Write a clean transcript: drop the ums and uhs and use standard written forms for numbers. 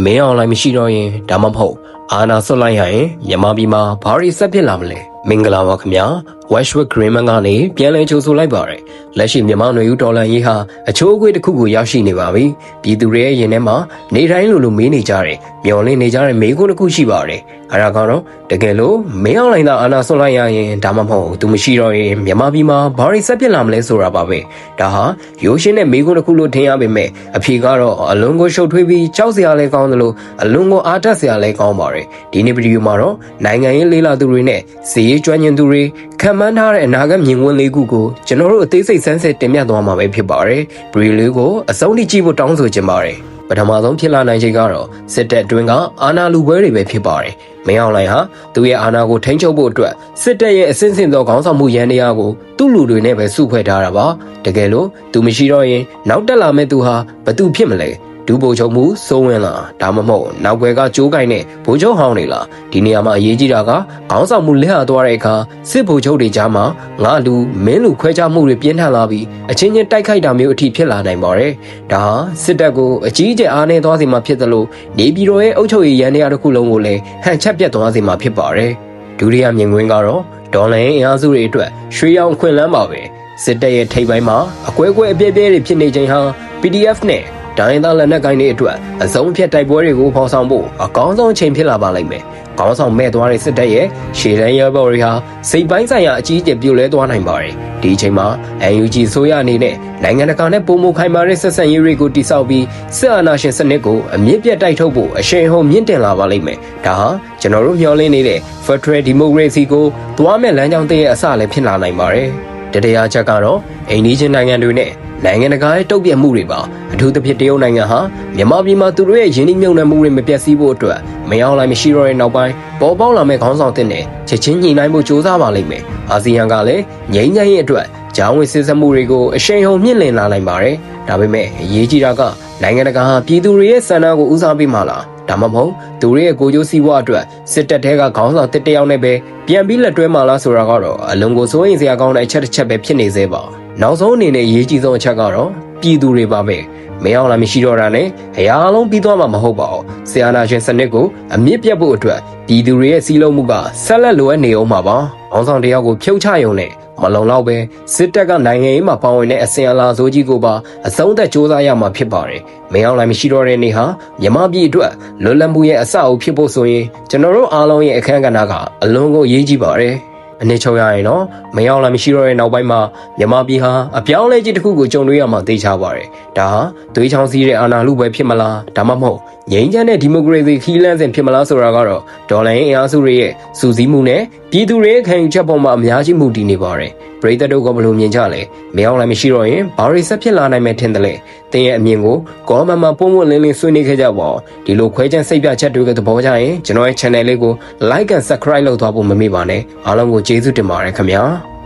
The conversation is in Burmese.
မင်းအောင်လိုက်မရှိတော့ရင်ဒါမှမဟုတ်အာနာဆွတ်လိုက်ရရင်မြန်မာပြည်မှာဘာတွေဆက်ဖြစ်လာမလဲမင်္ဂလာပါခင်ဗျာ Westwood Greenman ကနေပြန်လည်ကြိုဆိုလိုက်ပါရယ်လက်ရှိမြန်မာနွေဦးဒေါ်လာရေးဟာအချိုးအကွေ့တစ်ခုကိုရောက်ရှိနေပါပြီပြည်သူတွေရဲ့ရင်ထဲမှာနေတိုင်းလိုမေးနေကြတယ်မျော်လင့်နေကြတဲ့မေးခွန်းတစ်ခုရှိပါတယ်အဲ့ဒါကတော့တကယ်လို့မင်းအောင်လိုင်းသာအာနာဆွတ်လိုက်ရရင်ဒါမှမဟုတ်သူမရှိတော့ရင်မြန်မာပြည်မှာဘာတွေဆက်ဖြစ်လာမလဲဆိုတာပါပဲဒါဟာရိုးရှင်းတဲ့မေးခွန်းတစ်ခုလို့ထင်ရပေမဲ့အဖြေကတော့အလွန်ကိုရှုပ်ထွေးပြီးကြောက်စရာလည်းကောင်းတယ်လို့အလွန်ကိုအားတက်စရာလည်းကောင်းပါတယ်ဒီနေ့ဗီဒီယိုမှာတော့နိုင်ငံရေးလေးလာသူတွေနဲ့စီးရေးကျွမ်းကျင်သူတွေခံမှန်းထားတဲ့အနာဂတ်မြင်ကွင်းလေးခုကိုကျွန်တော်တို့အသေးစိတ်စမ်းစစ်တင်ပြသွားမှာပဲဖြစ်ပါတယ်ဗီဒီယိုလေးကိုအဆုံးထိကြည့်ဖို့တောင်းဆိုချင်ပါတယ်ပထမဆုံးဖြစ်လာနိုင်ခြေကတော့စစ်တပ်အတွင်းကအာဏာလူပွဲတွေပဲဖြစ်ပါတယ်မင်းအောင်လှိုင်ဟာသူ့ရဲ့အာဏာကိုထိန်းချုပ်ဖို့အတွက်စစ်တပ်ရဲ့အဆင့်ဆင့်သောခေါင်းဆောင်မှုရန်တရားကိုသူ့လူတွေနဲ့ပဲစုဖွဲ့ထားတာပါတကယ်လို့သူမရှိတော့ရင်နောက်တက်လာမဲ့သူဟာဘသူဖြစ်မလဲဒူးဗိုလ်ချုပ်မှုစိုးဝင်းလားဒါမှမဟုတ်နောက်ွယ်ကကြိုးကိုင်တဲ့ဗိုလ်ချုပ်ဟောင်းတွေလားဒီနေရာမှာအရေးကြီးတာကခေါင်းဆောင်မှုလက်ဟာသွားတဲ့အခါစစ်ဗိုလ်ချုပ်တွေကြားမှာငါလူမင်းလူခွဲခြားမှုတွေပြင်းထန်လာပြီးအချင်းချင်းတိုက်ခိုက်တာမျိုးအထိဖြစ်လာနိုင်ပါတယ်ဒါဟာစစ်တပ်ကိုအကြီးအကျယ်အားနည်းသွားစေမှာဖြစ်သလိုနေပြည်တော်ရဲ့အုပ်ချုပ်ရေးရန်တရားတစ်ခုလုံးကိုလည်းဟန်ချက်ပြတ်သွားစေမှာဖြစ်ပါတယ်ဒုတိယမြင်ကွင်းကတော့ဒေါ်လာအင်အားစုတွေအတွက်ရွှေရောင်ခွင့်လန်းပါပဲစစ်တပ်ရဲ့ထိပ်ပိုင်းမှာအကွဲကွဲအပြဲပြဲတွေဖြစ်နေချိန်ဟာ PDF နဲ့ဒိုင်းသားလက်နက်ကိုင်းတွေအတွက်အစုံဖြတ်တိုက်ပွဲတွေကိုဖော်ဆောင်ဖို့အကောင်းဆုံးအချိန်ဖြစ်လာပါလိမ့်မယ်။ခေါင်းဆောင်မဲ့သွားတဲ့စစ်တပ်ရဲ့ရှေ့တန်းရဲဘော်တွေဟာစိတ်ပိုင်းဆိုင်ရာအကြီးအကျယ်ပြိုလဲသွားနိုင်ပါတယ်။ဒီအချိန်မှာ NUG ဆိုရအနေနဲ့နိုင်ငံတကာနဲ့ပုံမှုခိုင်မာတဲ့ဆက်ဆံရေးတွေကိုတိစောက်ပြီးစစ်အာဏာရှင်စနစ်ကိုအမြင့်ပြတ်တိုက်ထုတ်ဖို့အရှိန်အဟုန်မြင့်တင်လာပါလိမ့်မယ်။ဒါဟာကျွန်တော်တို့မျှော်လင့်နေတဲ့ Federal Democracy ကိုသွားမဲ့လမ်းကြောင်းတည်းရဲ့အစလည်းဖြစ်လာနိုင်ပါတယ်။တတိယချက်ကတော့အိန္ဒိယနိုင်ငံတွေနဲ့နိုင်ငံတကာရဲ့တုံ့ပြန်မှုတွေပါအထူးသဖြင့်တရုတ်နိုင်ငံဟာမြန်မာပြည်မှာသူတို့ရဲ့ယင်းနှိမ့်မြုံနှံမှုတွေမပြတ်စည်းဖို့အတွက်မရောက်လိုက်မရှိတော့တဲ့နောက်ပိုင်းပေါ်ပေါက်လာမဲ့ခေါင်းဆောင်တဲ့နဲ့ချက်ချင်းညှိနှိုင်းဖို့ကြိုးစားပါလိမ့်မယ်အာဆီယံကလည်းငြိမ်းချမ်းရေးအတွက်ဂျောင်းဝင်စစ်ဆေးမှုတွေကိုအရှိန်ဟုန်မြင့်လင်လာနိုင်ပါတယ်ဒါပေမဲ့အရေးကြီးတာကနိုင်ငံတကာဟာပြည်သူတွေရဲ့ဆန္ဒကိုဦးစားပေးမှလားဒါမှမဟုတ်သူတို့ရဲ့ကိုကြိုးစည်းဝါအတွက်စစ်တပ်ထဲကခေါင်းဆောင်တစ်တယောက်နဲ့ပဲပြန်ပြီးလက်တွဲမှလားဆိုတာကတော့အလုံးကိုစိုးရင်စရာကောင်းတဲ့အချက်တစ်ချက်ပဲဖြစ်နေသေးပါနောက်ဆုံးအနေနဲ့အရေးကြီးဆုံးအချက်ကတော့ပြည်သူတွေပါပဲမင်းအောင်လာမရှိတော့တာနဲ့အရာအလုံးပြီးသွားမှာမဟုတ်ပါဘူးဆရာနာရှင်စနစ်ကိုအမြင့်ပြတ်ဖို့အတွက်ပြည်သူတွေရဲ့စီးလုံးမှုကဆက်လက်လိုအပ်နေအောင်မှာပါအောင်ဆောင်တယောက်ကိုဖြုတ်ချရုံနဲ့မလုံလောက်ပဲစစ်တပ်ကနိုင်ငံရေးမှာပါဝင်တဲ့အစဉ်အလာဆိုးကြီးကိုပါအဆုံးသက်စ조사ရမှာဖြစ်ပါတယ်မင်းအောင်လာမရှိတော့တဲ့နေ့ဟာမြန်မာပြည်အတွက်လွတ်လပ်မှုရဲ့အစအုပ်ဖြစ်ဖို့ဆိုရင်ကျွန်တော်တို့အားလုံးရဲ့အခမ်းကဏ္ဍကအလွန်ကိုအရေးကြီးပါတယ်အနည်းချုပ်ရရင်တော့မရောက်လာမရှိတော့တဲ့နောက်ပိုင်းမှာမြန်မာပြည်ဟာအပြောင်းလဲကြီးတစ်ခုကိုကြုံတွေ့ရမှာသိချပါတယ်။ဒါဟာသွေးချောင်းစည်းတဲ့အာဏာလုပဲဖြစ်မလားဒါမှမဟုတ်ငြိမ်းချမ်းတဲ့ဒီမိုကရေစီခီးလန်းစဉ်ဖြစ်မလားဆိုတာကတော့ဒေါ်လာအင်အားစုတွေရဲ့စူးစီးမှုနဲ့ပြည်သူတွေရဲ့ခံယူချက်ပေါ်မှာအများကြီးမှုတည်နေပါတယ်။ပြည်သက်တို့ကဘယ်လိုမြင်ကြလဲ။မရောက်လာမရှိတော့ရင်ဘာတွေဆက်ဖြစ်လာနိုင်မယ်ထင်တယ်လေ။တင်းရဲ့အမြင်ကိုကောမန်မှာပုံမလင်းလင်းဆွေးနွေးခဲ့ကြပါဦး။ဒီလိုခွဲခြမ်းစိတ်ပြချက်တွေကသဘောကျရင်ကျွန်တော်ရဲ့ channel လေးကို like and subscribe လုပ်သွားဖို့မမေ့ပါနဲ့။အားလုံးကိုကျေးဇူးတင်ပါတယ်ခင်ဗျာ။